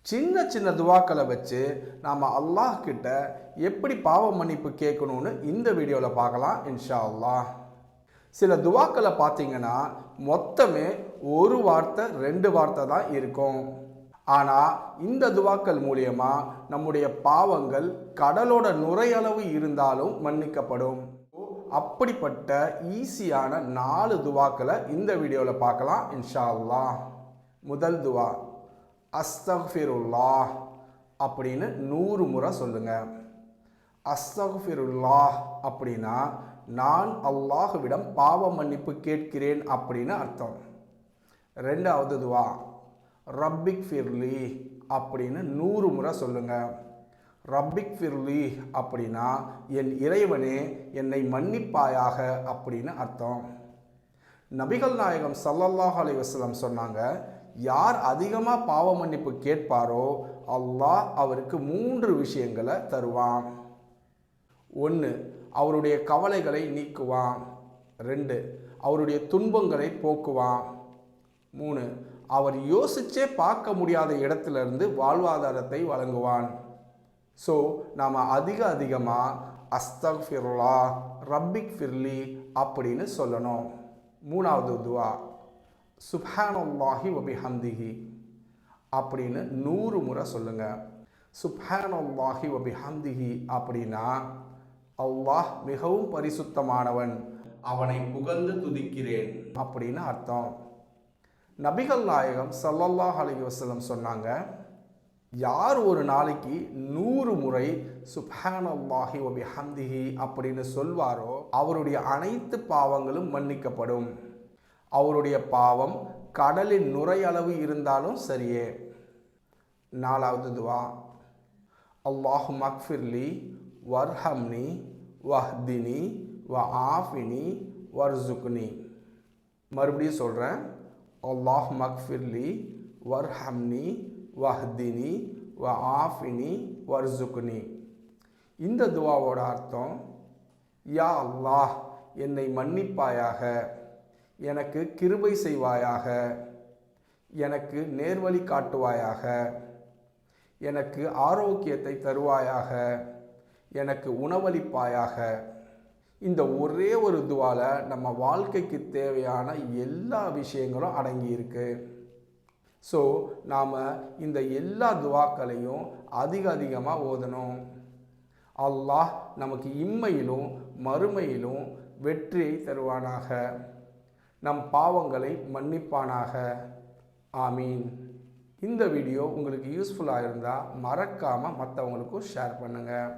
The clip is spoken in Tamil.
சின்ன சின்ன துவாக்களை வச்சு நாம் அல்லாஹ் கிட்ட எப்படி பாவ மன்னிப்பு கேட்கணும்னு இந்த வீடியோவில் பார்க்கலாம் இன்ஷா அல்லாஹ். சில துவாக்களை பார்த்தீங்கன்னா மொத்தமே ஒரு வார்த்தை 2 வார்த்தை தான் இருக்கும். ஆனால் இந்த துவாக்கள் மூலியமாக நம்முடைய பாவங்கள் கடலோட நுரையளவு இருந்தாலும் மன்னிக்கப்படும். அப்படிப்பட்ட ஈஸியான 4 துவாக்களை இந்த வீடியோவில் பார்க்கலாம் இன்ஷா அல்லாஹ். முதல் துவா, அஸ்தக்ஃபிருல்லாஹ் அப்படின்னு 100 முறை சொல்லுங்கள். அஸ்தக்ஃபிருல்லாஹ் அப்படின்னா நான் அல்லாஹ்விடம் பாவ மன்னிப்பு கேட்கிறேன் அப்படின்னு அர்த்தம். ரெண்டாவது துவா, ரப்பிக் ஃபிர்லி அப்படின்னு 100 முறை சொல்லுங்கள். ரப்பிக் ஃபிர்லி அப்படின்னா என் இறைவனே என்னை மன்னிப்பாயாக அப்படின்னு அர்த்தம். நபிகள் நாயகம் ஸல்லல்லாஹு அலைஹி வஸல்லம் சொன்னாங்க, யார் அதிகமாக பாவ மன்னிப்பு கேட்பாரோ அல்லாஹ் அவருக்கு 3 விஷயங்களை தருவான். 1, அவருடைய கவலைகளை நீக்குவான். 2, அவருடைய துன்பங்களை போக்குவான். 3, அவர் யோசிச்சே பார்க்க முடியாத இடத்திலிருந்து வாழ்வாதாரத்தை வழங்குவான். ஸோ நாம் அதிகமாக அஸ்தக்ஃபிருல்லாஹ் ரப்பிக் ஃபிர்லி அப்படின்னு சொல்லணும். 3வது துவா, சுப்ஹானல்லாஹி வபிஹம்திஹி அப்படின்னு 100 முறை சொல்லுங்கள். சுப்ஹானல்லாஹி வபிஹம்திஹி அப்படின்னா அல்லாஹ் மிகவும் பரிசுத்தமானவன், அவனை புகழ்ந்து துதிக்கிறேன் அப்படின்னு அர்த்தம். நபிகள் நாயகம் ஸல்லல்லாஹு அலைஹி வஸல்லம் சொன்னாங்க, யார் ஒரு நாளைக்கு 100 முறை சுப்ஹானல்லாஹி வபிஹம்திஹி அப்படின்னு சொல்வாரோ அவருடைய அனைத்து பாவங்களும் மன்னிக்கப்படும். அவருடைய பாவம் கடலின் நுரையளவு இருந்தாலும் சரியே. 4வது துவா, அல்லாஹும் மக்ஃபிர்லி வர்ஹம்னி வஹ்தினி வ ஆஃபினி வர்சுக்னி. மறுபடியும் சொல்கிறேன், அல்லாஹும் மக்ஃபிர்லி வர்ஹம்னி வஹ்தினி வ ஆஃபினி வர்சுக்னி. இந்த துவாவோட அர்த்தம், யா அல்லாஹ் என்னை மன்னிப்பாயாக, எனக்கு கிருபை செய்வாயாக, எனக்கு நேர்வழி காட்டுவாயாக, எனக்கு ஆரோக்கியத்தை தருவாயாக, எனக்கு உணவளிப்பாயாக. இந்த ஒரே ஒரு துவாவில் நம்ம வாழ்க்கைக்கு தேவையான எல்லா விஷயங்களும் அடங்கியிருக்கு. ஸோ நாம் இந்த எல்லா துவாக்களையும் அதிகமாக ஓதணும். அல்லாஹ் நமக்கு இம்மையிலும் மறுமையிலும் வெற்றியை தருவானாக, நம் பாவங்களை மன்னிப்பானாக. ஆமீன். இந்த வீடியோ உங்களுக்கு யூஸ்ஃபுல்லாக இருந்தால் மறக்காமல் மற்றவங்களுக்கும் ஷேர் பண்ணுங்கள்.